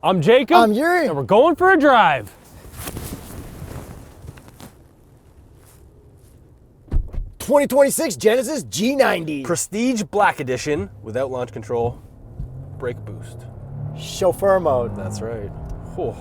I'm Jacob. I'm Yuri. And we're going for a drive. '26 Genesis G90. Prestige Black Edition without launch control, brake boost. Chauffeur mode. That's right. Whew.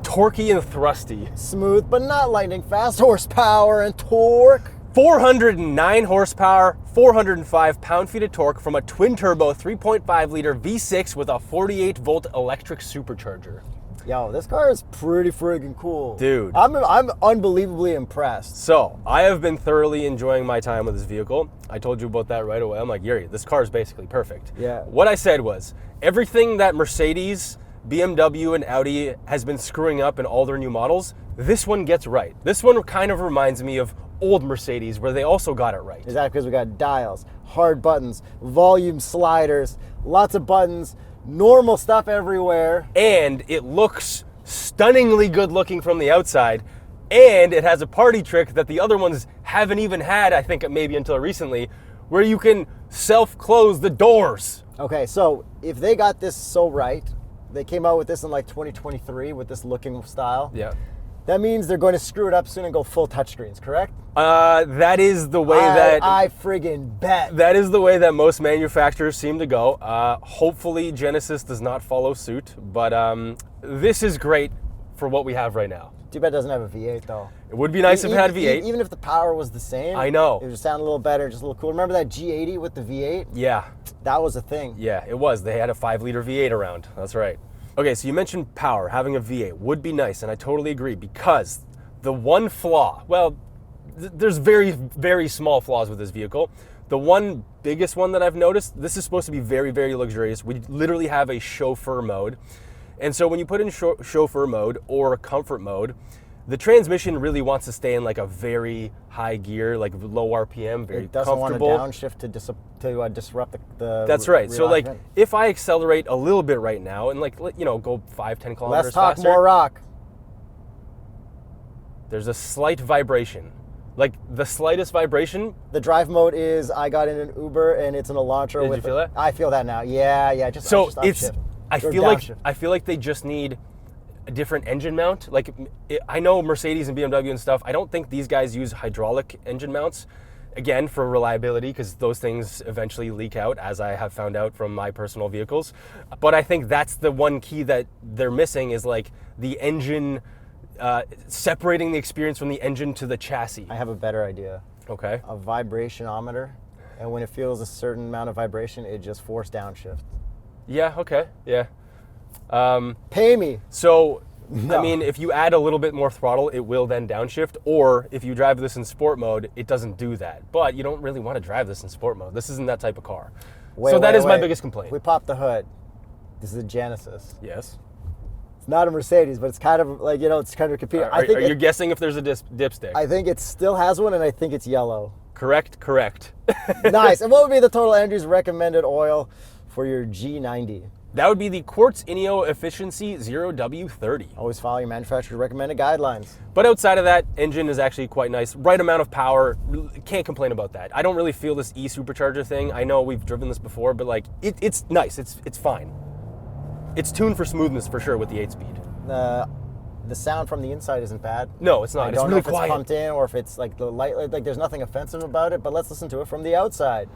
Torquey and thrusty. Smooth but not lightning fast. Horsepower and torque. 409 horsepower, 405 pound-feet of torque from a twin-turbo 3.5-liter V6 with a 48-volt electric supercharger. Yo, this car is pretty friggin' cool. Dude. I'm unbelievably impressed. So, I have been thoroughly enjoying my time with this vehicle. I told you about that right away. I'm like, Yuri, this car is basically perfect. Yeah. What I said was, everything that Mercedes, BMW, and Audi has been screwing up in all their new models, this one gets right. This one kind of reminds me of old Mercedes where they also got it right. Exactly, because we got dials, hard buttons, volume sliders, lots of buttons, normal stuff everywhere. And it looks stunningly good looking from the outside, and it has a party trick that the other ones haven't even had, I think maybe until recently, where you can self-close the doors. Okay, so if they got this so right, they came out with this in like 2023 with this looking style. Yeah. That means they're going to screw it up soon and go full touchscreens, correct? That is the way I friggin' bet. That is the way that most manufacturers seem to go. Hopefully Genesis does not follow suit, but this is great for what we have right now. Too bad it doesn't have a V8 though. It would be nice if it had a V8. Even if the power was the same. I know. It would sound a little better, just a little cool. Remember that G80 with the V8? Yeah. That was a thing. Yeah, it was. They had a 5-liter V8 around. That's right. Okay, so you mentioned power. Having a V8 would be nice, and I totally agree, because the one flaw, well, there's very, very small flaws with this vehicle. The one biggest one that I've noticed, this is supposed to be very, very luxurious. We literally have a chauffeur mode. And so when you put in chauffeur mode or comfort mode, the transmission really wants to stay in like a very high gear, like low RPM, very It doesn't comfortable. want to downshift to disrupt the That's right. So like, alignment. if I accelerate a little bit right now and like, you know, go 5-10 kilometers Less talk, faster, more rock. there's a slight vibration. Like the slightest vibration. The drive mode is I got in an Uber and it's an Elantra. Did you feel that? I feel that now. Yeah. So just it's, upshift. I Or feel like they just need a different engine mount. Like I know Mercedes and BMW and stuff, I don't think these guys use hydraulic engine mounts. Again, for reliability, because those things eventually leak out, as I have found out from my personal vehicles. But I think that's the one key that they're missing, is like the engine, separating the experience from the engine to the chassis. I have a better idea. Okay. A vibrationometer, and when it feels a certain amount of vibration, it just force downshift. Yeah, okay, yeah. Pay me. So, No. I mean, if you add a little bit more throttle, it will then downshift, or if you drive this in sport mode, it doesn't do that. But you don't really want to drive this in sport mode. This isn't that type of car. So that is my biggest complaint. We popped the hood. This is a Genesis. Yes. It's not a Mercedes, but it's kind of like, it's kind of competing. Are you guessing if there's a dipstick? I think it still has one, and I think it's yellow. Correct. Nice. And what would be the TotalEnergies recommended oil for your G90? That would be the Quartz Ineo Efficiency 0W30. Always follow your manufacturer's recommended guidelines. But outside of that, engine is actually quite nice. Right amount of power, can't complain about that. I don't really feel this e-supercharger thing. I know we've driven this before, but like it's nice, it's fine. It's tuned for smoothness for sure with the 8-speed. The sound from the inside isn't bad. No, it's not. I It's don't know really if it's quiet. pumped in or if it's like the light, like there's nothing offensive about it, but let's listen to it from the outside.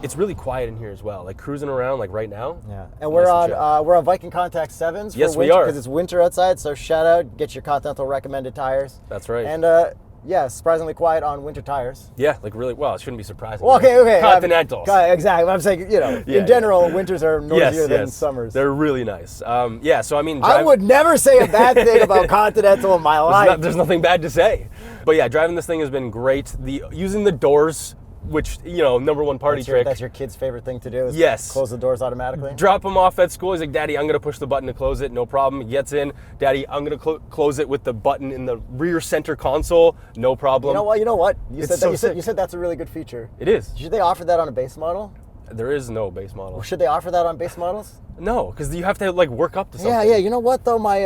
It's really quiet in here as well. Like cruising around, like right now. Yeah, and we're nice on Viking Contact 7s. For Yes, we winter, are. because it's winter outside. So shout out, get your Continental recommended tires. That's right. And yeah, surprisingly quiet on winter tires. Yeah, like really. Well, it shouldn't be surprising. Well, okay. Continentals. Exactly. I'm saying, in general, winters are noisier than summers. They're really nice. Yeah, so I mean, I would never say a bad thing about Continental in my life. There's nothing bad to say. But yeah, driving this thing has been great. Using the doors, which, number one party trick. That's your kid's favorite thing to do, is Yes. close the doors automatically? Drop him off at school. He's like, Daddy, I'm going to push the button to close it. No problem. He gets in. Daddy, I'm going to close it with the button in the rear center console. No problem. You know what? You It's said so you said that's a really good feature. It is. Should they offer that on a base model? There is no base model. Or should they offer that on base models? No, because you have to like work up to something. Yeah. You know what though? My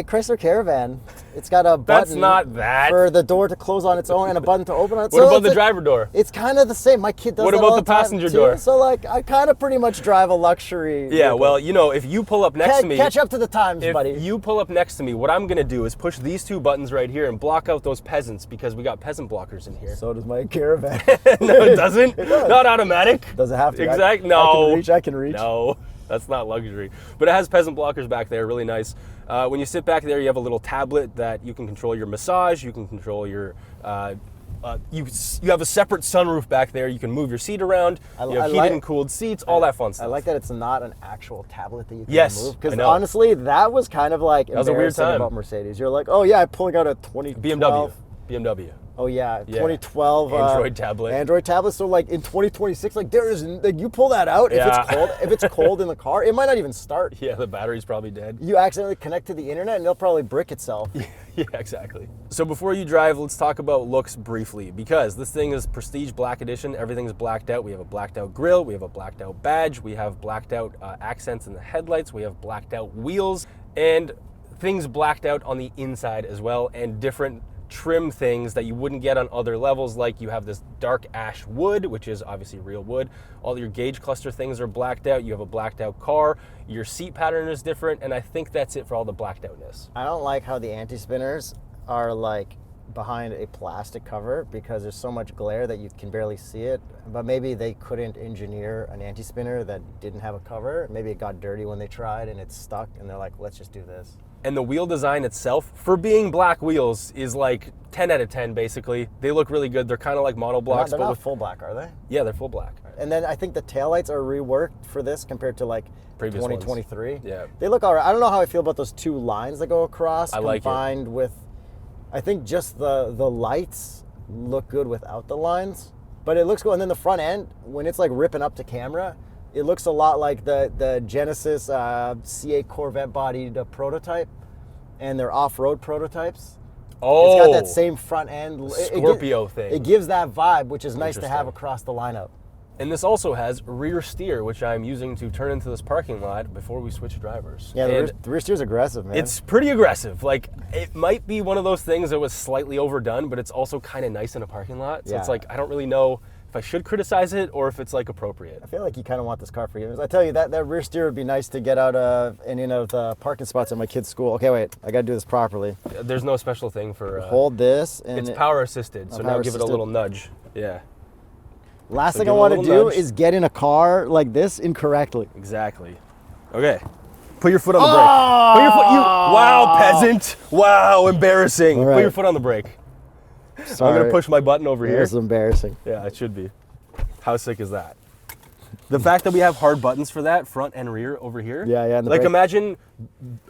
Chrysler Caravan, it's got a button. That's not that. For the door to close on its own and a button to open on it. What about the driver door? It's kind of the same. My kid does What that about all the time, passenger too. door? So like, I kind of pretty much drive a luxury. Yeah, vehicle. well, you know, if you pull up next to me, catch up to the times, if buddy. you pull up next to me, what I'm gonna do is push these 2 buttons right here and block out those peasants because we got peasant blockers in here. So does my Caravan. No, it doesn't. It does. Not automatic. Does it have to? Exactly. No. I can reach. No, that's not luxury. But it has peasant blockers back there, really nice. When you sit back there, you have a little tablet that you can control your massage, you can control your, you have a separate sunroof back there, you can move your seat around, you have heated and cooled seats, all that fun stuff. I like that it's not an actual tablet that you can Yes, move. I Because know. honestly, that was kind of like was a weird embarrassing time. about Mercedes. You're like, oh yeah, I'm pulling out a 2012. BMW. Oh yeah, 2012 Android tablet. Android tablet. So like in 2026, like there is, like you pull that out if it's cold in the car, it might not even start. Yeah, the battery's probably dead. You accidentally connect to the internet and it'll probably brick itself. Yeah, exactly. So before you drive, let's talk about looks briefly, because this thing is Prestige Black Edition. Everything's blacked out. We have a blacked out grille, we have a blacked out badge, we have blacked out accents in the headlights, we have blacked out wheels, and things blacked out on the inside as well, and different trim things that you wouldn't get on other levels, like you have this dark ash wood, which is obviously real wood. All your gauge cluster things are blacked out. You have a blacked out car. Your seat pattern is different, and I think that's it for all the blacked outness. I don't like how the anti-spinners are like behind a plastic cover because there's so much glare that you can barely see it. But maybe they couldn't engineer an anti-spinner that didn't have a cover. Maybe it got dirty when they tried and it's stuck, and they're like, let's just do this. And the wheel design itself, for being black wheels, is like 10 out of 10, basically. They look really good. They're kind of like monoblocks. They're but not with full black, are they? Yeah, they're full black. And then I think the taillights are reworked for this compared to like Previous 2023. ones. Yeah. They look all right. I don't know how I feel about those 2 lines that go across I like it. combined with, I think just the lights look good without the lines. But it looks cool. And then the front end, when it's like ripping up to camera, it looks a lot like the Genesis C8 Corvette bodied prototype and their off-road prototypes. Oh, it's got that same front end. Scorpio thing. It gives that vibe, which is nice to have Interesting. across the lineup. And this also has rear steer, which I'm using to turn into this parking lot before we switch drivers. Yeah, And the rear steer's aggressive, man. it's pretty aggressive. Like, it might be one of those things that was slightly overdone, but it's also kind of nice in a parking lot. So it's Yeah. like, I don't really know if I should criticize it or if it's like appropriate. I feel like you kind of want this car for you. I tell you, that rear steer would be nice to get out of and in of the parking spots at my kid's school. Okay, wait, I got to do this properly. There's no special thing for... Hold this. And it's power assisted, so now power give it a assisted. little nudge. Yeah, Last So thing give I it a want to little do nudge. is get in a car like this incorrectly. exactly. Okay. Put your foot on the brake. Put your foot... Wow, peasant. Wow, embarrassing. All Put right. your foot on the brake. Sorry. I'm going to push my button over It here. was embarrassing. Yeah, it should be. How sick is that? The fact that we have hard buttons for that, front and rear over here. Yeah, and the Like brake. imagine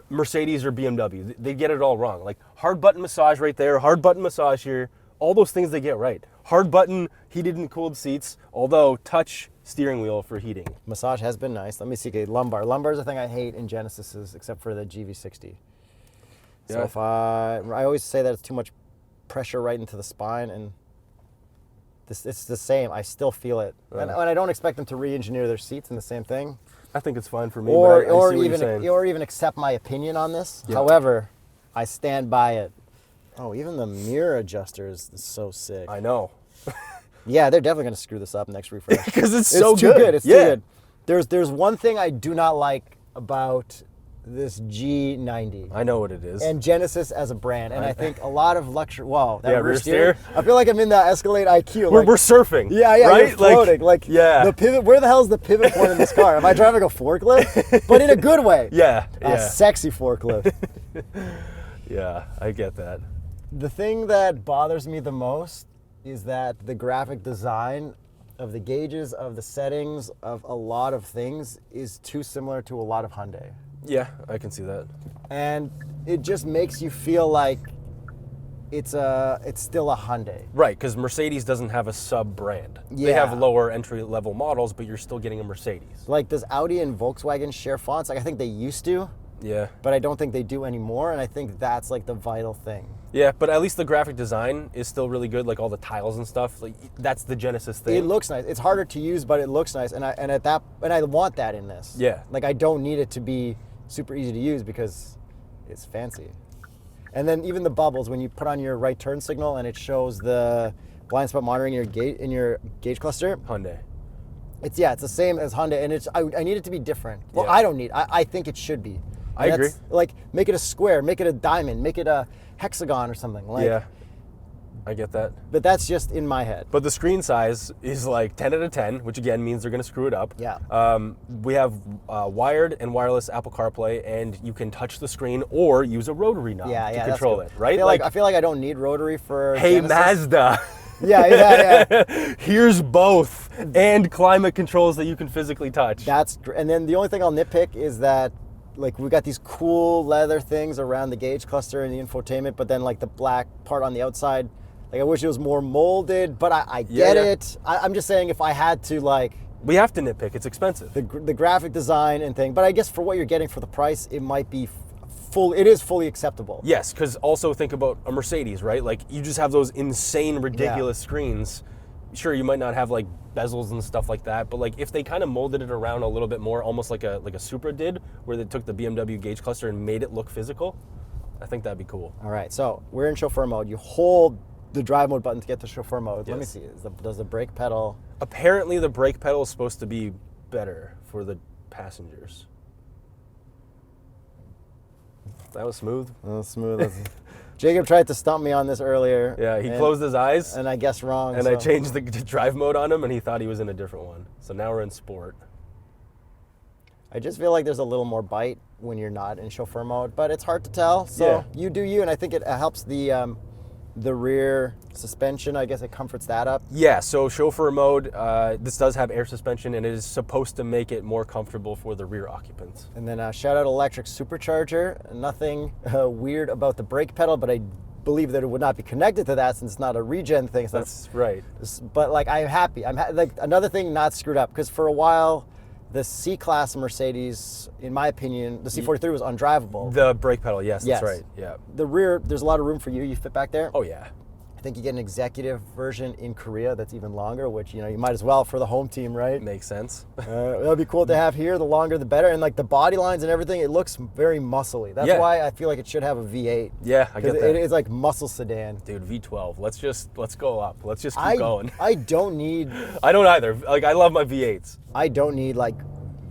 Mercedes or BMW. They get it all wrong. Like hard button massage right there, hard button massage here. All those things they get right. Hard button, heated and cooled seats, although touch steering wheel for heating. Massage has been nice. Let me see. Okay, lumbar. Lumbar is the thing I hate in Genesises, except for the GV60. So Yeah. if I always say that it's too much pressure right into the spine, and it's the same. I still feel it, and I don't expect them to re-engineer their seats in the same thing, I think it's fine for me. or but I see what even you're saying. accept my opinion on this. Yeah. However, I stand by it. Oh, even the mirror adjuster is so sick. I know. Yeah, they're definitely going to screw this up next refresh. Because it's so too good. It's Yeah. too good. There's one thing I do not like about this G90 I know what it is. and Genesis as a brand, and I think a lot of luxury. Wow, that Yeah, rear rear steer. steer. I feel like I'm in the Escalade IQ. we're like, surfing. yeah, right? you're floating. Like, yeah. the pivot. Where the hell is the pivot point in this car? Am I driving a forklift? But in a good way. Yeah. A Yeah. sexy forklift. Yeah. I get that. The thing that bothers me the most is that the graphic design of the gauges, of the settings, of a lot of things is too similar to a lot of Hyundai. Yeah, I can see that. And it just makes you feel like it's still a Hyundai. Right, because Mercedes doesn't have a sub-brand. They Yeah. have lower entry-level models, but you're still getting a Mercedes. Like, does Audi and Volkswagen share fonts? Like, I think they used to. Yeah. But I don't think they do anymore, and I think that's like the vital thing. Yeah, but at least the graphic design is still really good, like all the tiles and stuff. Like that's the Genesis thing. It looks nice. It's harder to use, but it looks nice, and I want that in this. Yeah. Like I don't need it to be super easy to use because it's fancy. And then even the bubbles, when you put on your right turn signal and it shows the blind spot monitoring in your gauge cluster. Hyundai. It's the same as Honda, and I need it to be different. Well, Yeah. I don't need. I think it should be. I agree. Like make it a square, make it a diamond, make it a hexagon or something. Like, Yeah, I get that. But that's just in my head. But the screen size is like 10 out of 10, which again means they're going to screw it up. Yeah. We have wired and wireless Apple CarPlay, and you can touch the screen or use a rotary knob to control it, right? I feel like I don't need rotary for Hey, Genesis. Mazda. Yeah. Here's both, and climate controls that you can physically touch. And then the only thing I'll nitpick is that like we've got these cool leather things around the gauge cluster and the infotainment, but then like the black part on the outside, like I wish it was more molded, but I get it. I'm just saying if I had to like... We have to nitpick, it's expensive. The graphic design and thing, but I guess for what you're getting for the price, it might be it is fully acceptable. Yes, because also think about a Mercedes, right? Like you just have those insane, ridiculous screens. Sure, you might not have like bezels and stuff like that, but like if they kind of molded it around a little bit more, almost like a Supra did, where they took the BMW gauge cluster and made it look physical, I think that'd be cool. All right, so we're in chauffeur mode. You hold the drive mode button to get to chauffeur mode. Yes. Let me see. Does the brake pedal? Apparently, the brake pedal is supposed to be better for the passengers. That was smooth. Oh, smooth. Jacob tried to stump me on this earlier. Yeah, he closed his eyes. And I guessed wrong. And I changed the drive mode on him, and he thought he was in a different one. So now we're in sport. I just feel like there's a little more bite when you're not in chauffeur mode, but it's hard to tell. So you do you, and I think it helps the rear suspension. I guess it comforts that up. Yeah, so chauffeur mode, this does have air suspension, and it is supposed to make it more comfortable for the rear occupants. And then shout out electric supercharger. Nothing weird about the brake pedal, but I believe that it would not be connected to that since it's not a regen thing. So That's right. But like I'm happy. Like another thing not screwed up, because for a while the C-Class Mercedes, in my opinion, the C43 was undrivable. The brake pedal, yes, that's right. Yeah. The rear, there's a lot of room for you. You fit back there. Oh yeah. I think you get an executive version in Korea that's even longer, which you might as well for the home team, right? Makes sense. It'll be cool to have here. The longer, the better, and like the body lines and everything, it looks very muscly. That's why I feel like it should have a V8. Yeah, I get that. It's like muscle sedan. Dude, V12. Let's go up. Let's just keep going. I don't need. I don't either. Like I love my V8s. I don't need like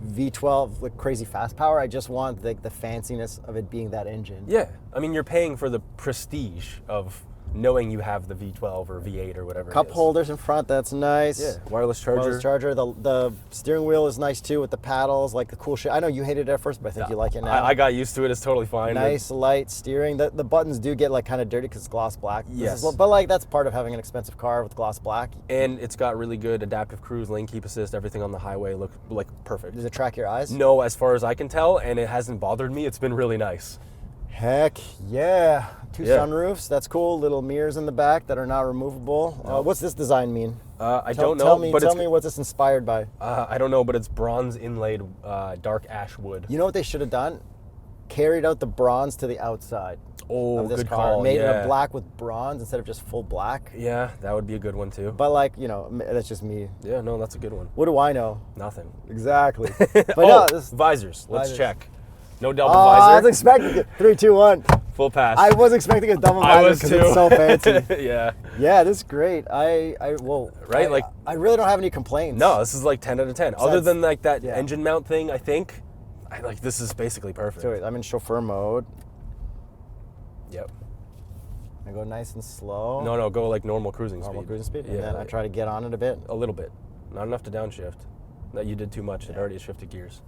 V12 like crazy fast power. I just want like the fanciness of it being that engine. Yeah, I mean you're paying for the prestige of knowing you have the V12 or V8 or whatever. Cup it is. holders in front, that's nice. Yeah, wireless charger. Wireless charger. The steering wheel is nice too with the paddles, like the cool shit. I know you hated it at first, but I think you like it now. I got used to it. It's totally fine. Nice light steering. The buttons do get like kind of dirty because it's gloss black. Yes. But like that's part of having an expensive car with gloss black. And it's got really good adaptive cruise, lane keep assist, everything on the highway look like perfect. Does it track your eyes? No, as far as I can tell, and it hasn't bothered me. It's been really nice. Heck yeah. Two sunroofs. That's cool. Little mirrors in the back that are not removable. What's this design mean? I don't know. Tell me what's this inspired by. I don't know, but it's bronze inlaid dark ash wood. You know what they should have done? Carried out the bronze to the outside of this good car. call. Made it a black with bronze instead of just full black. Yeah, that would be a good one too. But like, that's just me. Yeah, no, that's a good one. What do I know? Nothing. Exactly. But visors. Let's check. No double I visor. was expecting it. 3, 2, 1. Full pass. I was expecting a double I visor was because too. it's so fancy. Yeah. Yeah, this is great. I really don't have any complaints. No, this is like 10 out of 10. Other than like that yeah. engine mount thing, I think, this is basically perfect. So I'm in chauffeur mode. Yep. I go nice and slow. No, go like normal cruising speed. Normal cruising speed. Yeah. And then I try to get on it a bit. A little bit. Not enough to downshift. That you did too much. It already shifted gears.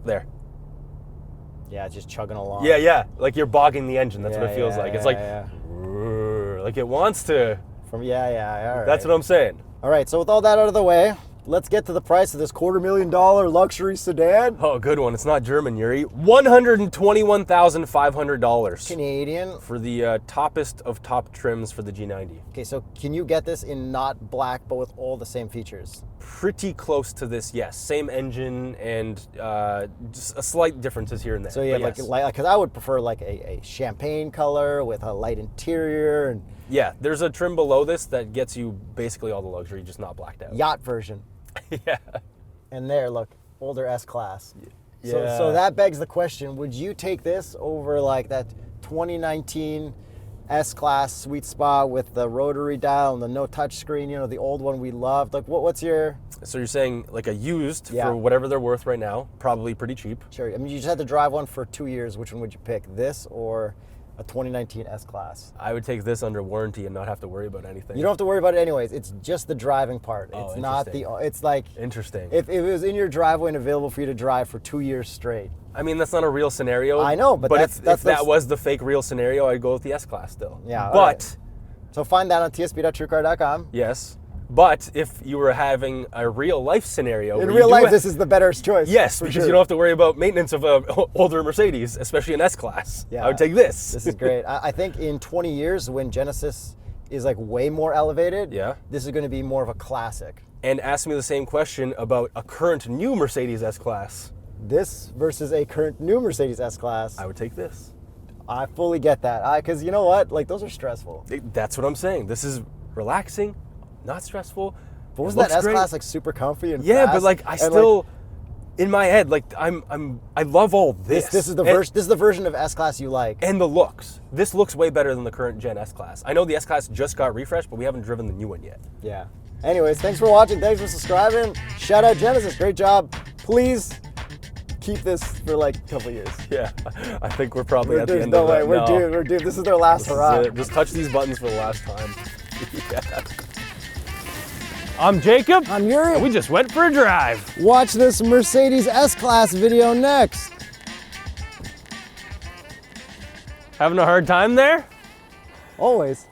There. Yeah, it's just chugging along. Yeah. Like you're bogging the engine. That's Yeah, what it feels yeah, like. It's yeah, like it wants to. All right. That's what I'm saying. All right, so with all that out of the way, let's get to the price of this $250,000 luxury sedan. Oh, good one. It's not German, Yuri. $121,500 Canadian. for the toppest of top trims for the G90. Okay, so can you get this in not black, but with all the same features? Pretty close to this, yes. Same engine and just a slight differences here and there. So yeah, but yes. like, because I would prefer like a champagne color with a light interior and Yeah, there's a trim below this that gets you basically all the luxury, just not blacked out. yacht version. Yeah. And there, look, older S-Class. Yeah. So that begs the question, would you take this over like that 2019 S-Class sweet spot with the rotary dial and the no touch screen, you know, the old one we loved? Like, what's your... So you're saying like a used Yeah. for whatever they're worth right now, probably pretty cheap. Sure, I mean, you just had to drive one for 2 years. Which one would you pick, this or a 2019 S-Class? I would take this under warranty and not have to worry about anything. You don't have to worry about it anyways. It's just the driving part. Oh, It's not the... interesting. It's like... Interesting. If it was in your driveway and available for you to drive for 2 years straight. I mean, that's not a real scenario. I know, but if that's that was the fake real scenario, I'd go with the S-Class still. Yeah, But, alright. So find that on tsp.truecar.com. yes. But if you were having a real life scenario... In where real you do life, this is the better choice. Yes, for because sure. you don't have to worry about maintenance of a older Mercedes, especially an S-Class. Yeah. I would take this. This is great. I think in 20 years, when Genesis is like way more elevated, Yeah. this is going to be more of a classic. And ask me the same question about a current new Mercedes S-Class. This versus a current new Mercedes S-Class. I would take this. I fully get that. Because you know what? Like, those are stressful. That's what I'm saying. This is relaxing, not stressful. But It wasn't that looks great. S-Class like super comfy and Yeah, fast? but like I And, still, in my head, like I love all this. this is the And- version. This is the version of S-Class you like. And the looks. This looks way better than the current Gen S-Class. I know the S-Class just got refreshed, but we haven't driven the new one yet. Yeah. Anyways, thanks for watching. Thanks for subscribing. Shout out Genesis. Great job. Please keep this for like a couple years. Yeah, I think we're probably at the There's end no of way. that. We're No. doomed. We're doomed. This is their last hurrah. Just touch these buttons for the last time. Yeah. I'm Jacob. I'm Yuri. And we just went for a drive. Watch this Mercedes S-Class video next. Having a hard time there? Always.